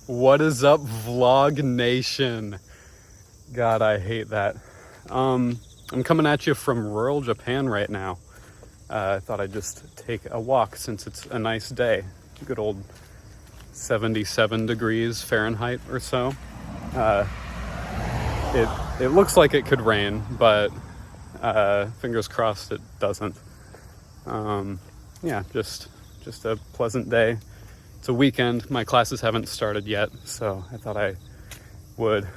What is up, Vlog Nation? God, I hate that. I'm coming at you from rural Japan right now. I thought I'd just take a walk since it's a nice day. Good old 77 degrees Fahrenheit or so. It looks like it could rain, but fingers crossed it doesn't. Yeah, just a pleasant day. It's a weekend. My classes haven't started yet, so I thought I would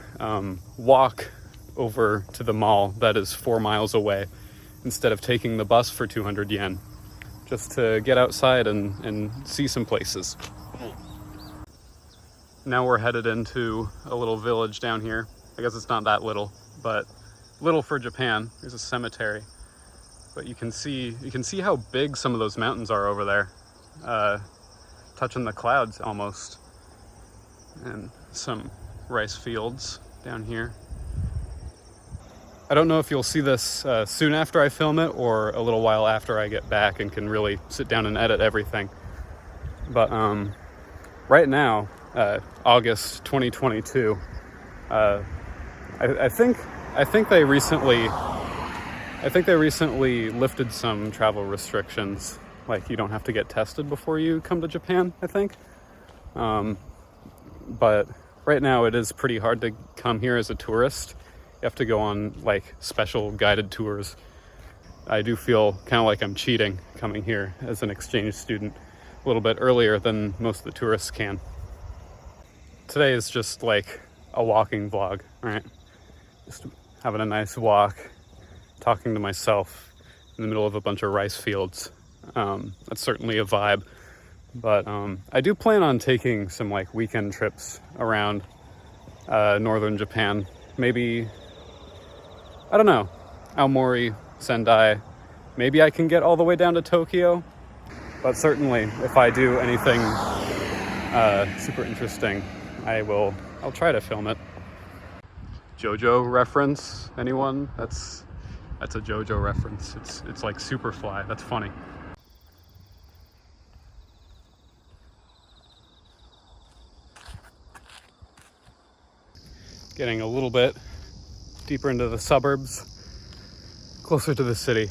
walk over to the mall that is 4 miles away instead of taking the bus for 200 yen, just to get outside and see some places. Now we're headed into a little village down here. I guess it's not that little, but little for Japan. There's a cemetery, but you can see how big some of those mountains are over there, touching the clouds almost, and some rice fields down here. I don't know if you'll see this soon after I film it or a little while after I get back and can really sit down and edit everything. But right now, August 2022, I think they recently lifted some travel restrictions. Like, you don't have to get tested before you come to Japan, I think. But right now it is pretty hard to come here as a tourist. You have to go on like special guided tours. I do feel kind of like I'm cheating coming here as an exchange student a little bit earlier than most of the tourists can. Today is just like a walking vlog, right? Just having a nice walk, talking to myself in the middle of a bunch of rice fields. That's certainly a vibe. But I do plan on taking some like weekend trips around northern Japan. Maybe, I don't know, Aomori, Sendai. Maybe I can get all the way down to Tokyo. But certainly, if I do anything super interesting, I'll try to film it. JoJo reference, anyone? That's a JoJo reference. It's like Superfly. That's funny. Getting a little bit deeper into the suburbs, closer to the city.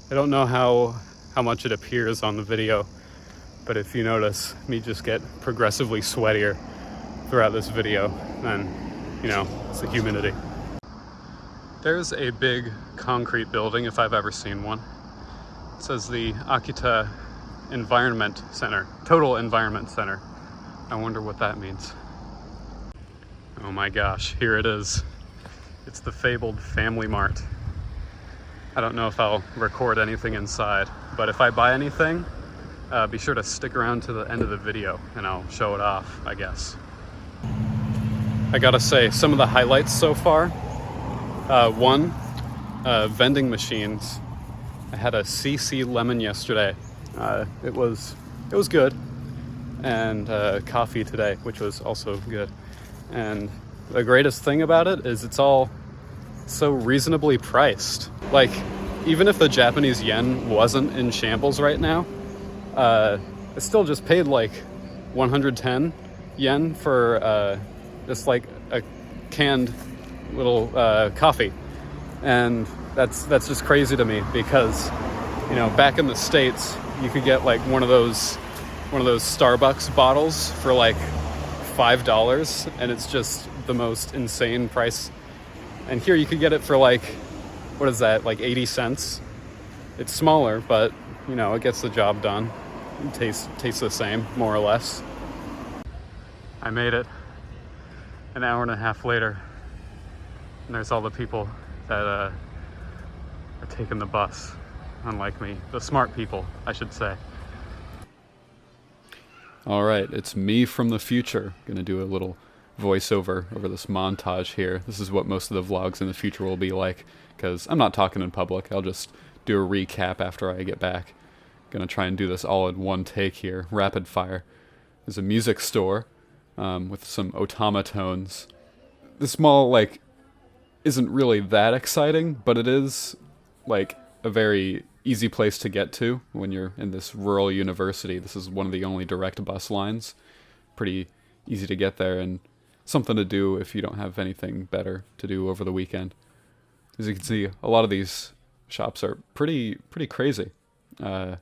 I don't know how much it appears on the video, but if you notice me just get progressively sweatier throughout this video, then, you know, it's the humidity. There's a big concrete building, if I've ever seen one. It says the Akita Environment Center, Total Environment Center. I wonder what that means. Oh my gosh, here it is. It's the fabled FamilyMart. I don't know if I'll record anything inside, but if I buy anything, be sure to stick around to the end of the video and I'll show it off, I guess. I gotta say, some of the highlights so far. One, vending machines. I had a CC lemon yesterday. It was good. And coffee today, which was also good. And the greatest thing about it is it's all so reasonably priced. Like, even if the Japanese yen wasn't in shambles right now, I still just paid like 110 yen for just like a canned little coffee. And that's just crazy to me because, you know, back in the States, you could get like one of those Starbucks bottles for like $5, and it's just the most insane price. And here you could get it for like, what is that, like 80 cents? It's smaller, but you know, it gets the job done. It tastes the same, more or less. I made it an hour and a half later, and there's all the people that are taking the bus, unlike me. The smart people, I should say. All right, it's me from the future. Gonna do a little voiceover over this montage here. This is what most of the vlogs in the future will be like, because I'm not talking in public. I'll just do a recap after I get back. Gonna try and do this all in one take here, rapid fire. There's a music store with some automatones. This mall, like, isn't really that exciting, but it is, like, a very easy place to get to when you're in this rural university. This is one of the only direct bus lines. pretty easy to get there and something to do if you don't have anything better to do over the weekend. As you can see, a lot of these shops are pretty crazy. I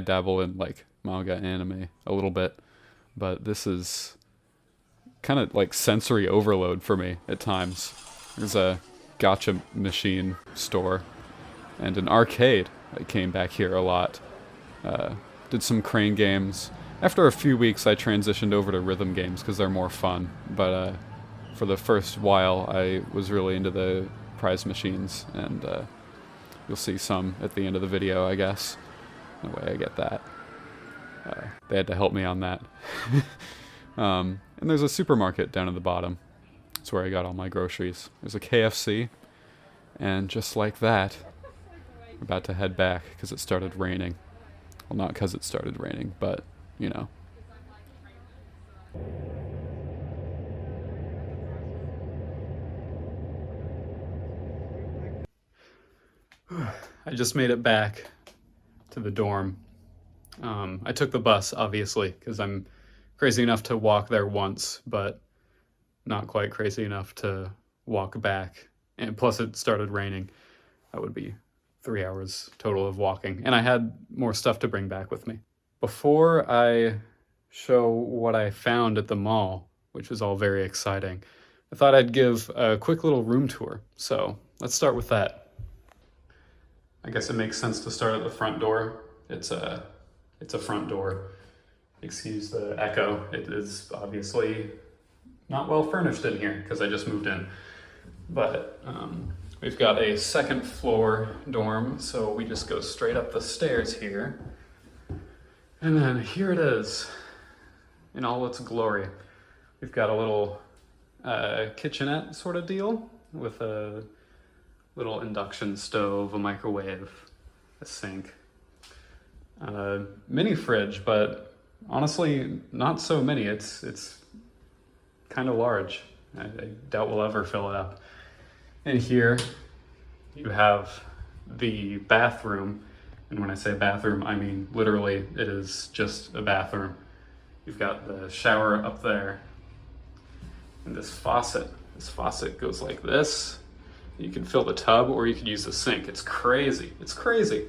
dabble in like manga anime a little bit, but this is kind of like sensory overload for me at times. There's a gacha machine store and an arcade that came back here a lot. Did some crane games. After a few weeks, I transitioned over to rhythm games because they're more fun. But for the first while, I was really into the prize machines, and you'll see some at the end of the video, I guess. No way I get that. They had to help me on that. And there's a supermarket down at the bottom. That's where I got all my groceries. There's a KFC, and just like that, we're about to head back because it started raining. Well, not because it started raining, but, you know. I just made it back to the dorm. I took the bus, obviously, because I'm crazy enough to walk there once, but not quite crazy enough to walk back. And plus it started raining. That would be 3 hours total of walking. And I had more stuff to bring back with me. Before I show what I found at the mall, which is all very exciting, I thought I'd give a quick little room tour. So let's start with that. I guess it makes sense to start at the front door. It's a front door. Excuse the echo. It is obviously not well furnished in here because I just moved in. But we've got a second floor dorm, so we just go straight up the stairs here. And then here it is in all its glory. We've got a little kitchenette sort of deal with a little induction stove, a microwave, a sink, mini fridge, but honestly, not so mini. It's kind of large. I doubt we'll ever fill it up. And here you have the bathroom. And when I say bathroom, I mean literally it is just a bathroom. You've got the shower up there. And this faucet goes like this. You can fill the tub or you could use the sink. It's crazy. It's crazy.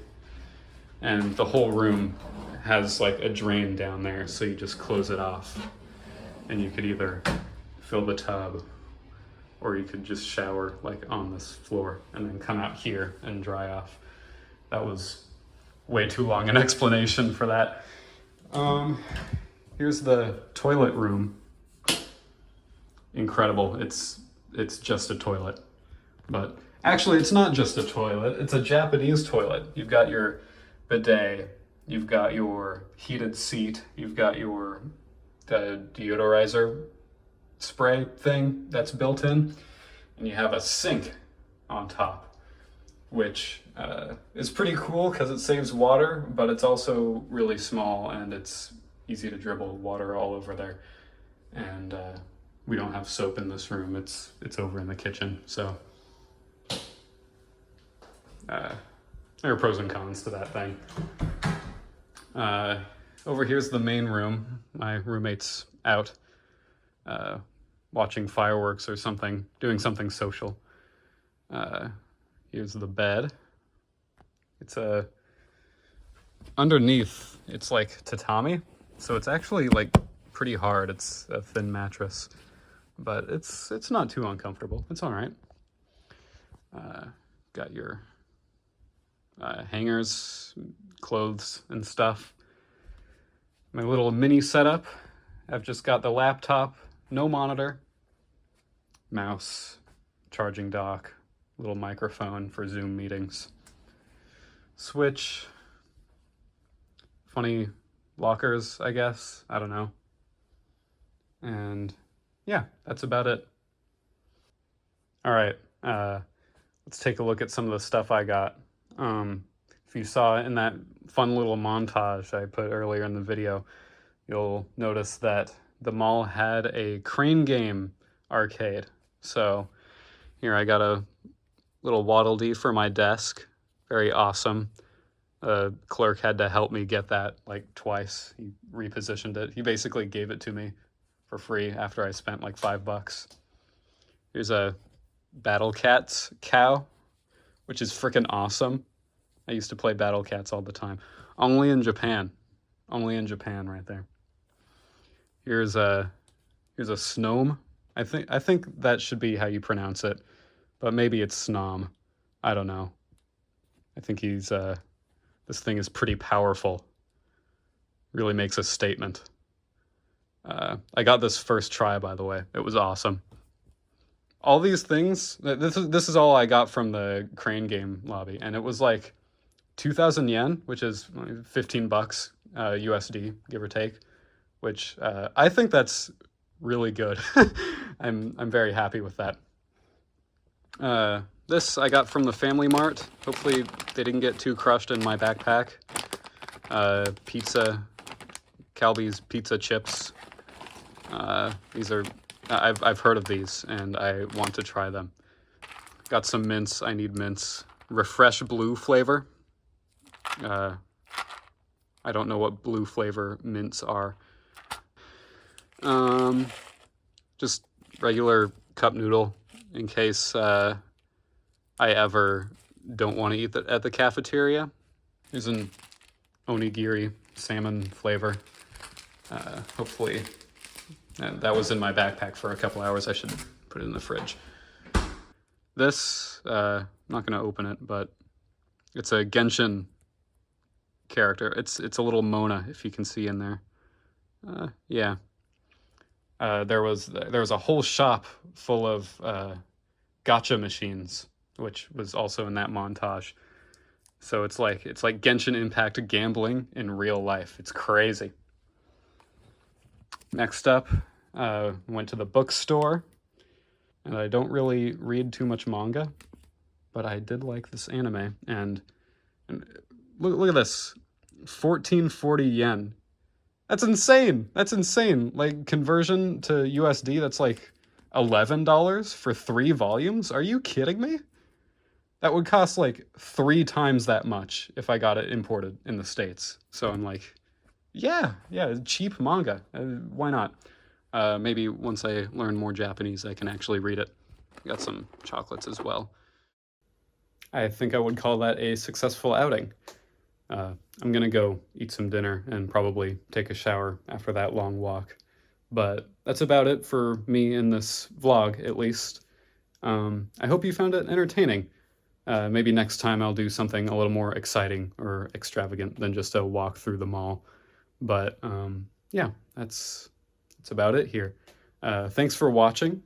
And the whole room has like a drain down there, so you just close it off. And you could either fill the tub or you could just shower like on this floor and then come out here and dry off. That was way too long an explanation for that. Here's the toilet room. Incredible. It's just a toilet. But actually it's not just a toilet, it's a Japanese toilet. You've got your bidet, you've got your heated seat, you've got your deodorizer spray thing that's built in, and you have a sink on top, which is pretty cool because it saves water, but it's also really small and it's easy to dribble water all over there. And we don't have soap in this room, it's over in the kitchen, so there are pros and cons to that thing. Over here's the main room. My roommate's out watching fireworks or something, doing something social. Here's the bed. It's underneath, it's like tatami, so it's actually like pretty hard. It's a thin mattress, but it's not too uncomfortable. It's all right. Got your hangers, clothes and stuff. My little mini setup. I've just got the laptop, no monitor, mouse, charging dock, little microphone for Zoom meetings, switch, funny lockers, I guess. I don't know. And yeah, that's about it. All right, let's take a look at some of the stuff I got. If you saw in that fun little montage I put earlier in the video, you'll notice that the mall had a crane game arcade. So here I got a little Waddle Dee for my desk. Very awesome. A clerk had to help me get that like twice. He repositioned it. He basically gave it to me for free after I spent like $5. Here's a Battle Cats cow, which is freaking awesome. I used to play Battle Cats all the time. Only in Japan. Only in Japan right there. Here's a Snom. I think that should be how you pronounce it, but maybe it's Snom. I don't know. I think he's this thing is pretty powerful. Really makes a statement. I got this first try, by the way. It was awesome. All these things, this is all I got from the crane game lobby, and it was like 2,000 yen, which is $15 USD, give or take, which I think that's really good. I'm very happy with that. This I got from the FamilyMart. Hopefully they didn't get too crushed in my backpack. Pizza, Calbee's pizza chips. These are, I've heard of these and I want to try them. Got some mints. I need mints. Refresh blue flavor. I don't know what blue flavor mints are. Just regular cup noodle in case I ever don't want to eat at the cafeteria. Here's an onigiri salmon flavor. Hopefully that was in my backpack for a couple hours. I should put it in the fridge. This, I'm not going to open it, but it's a Genshin character. It's a little Mona, if you can see in there. Yeah. There was a whole shop full of gacha machines, which was also in that montage. So it's like Genshin Impact gambling in real life. It's crazy. Next up, went to the bookstore, and I don't really read too much manga, but I did like this anime, and look at this, 1440 yen. That's insane. That's insane. Like, conversion to USD, that's like $11 for 3 volumes. Are you kidding me? That would cost like 3 times that much if I got it imported in the States. So I'm like, yeah, cheap manga. Why not? Maybe once I learn more Japanese, I can actually read it. Got some chocolates as well. I think I would call that a successful outing. I'm gonna go eat some dinner and probably take a shower after that long walk. But that's about it for me in this vlog, at least. I hope you found it entertaining. Maybe next time I'll do something a little more exciting or extravagant than just a walk through the mall. But yeah, that's about it here. Thanks for watching.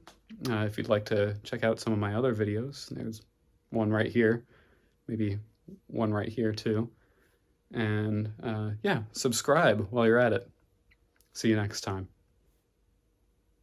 If you'd like to check out some of my other videos, there's one right here, maybe one right here too. And yeah, subscribe while you're at it. See you next time.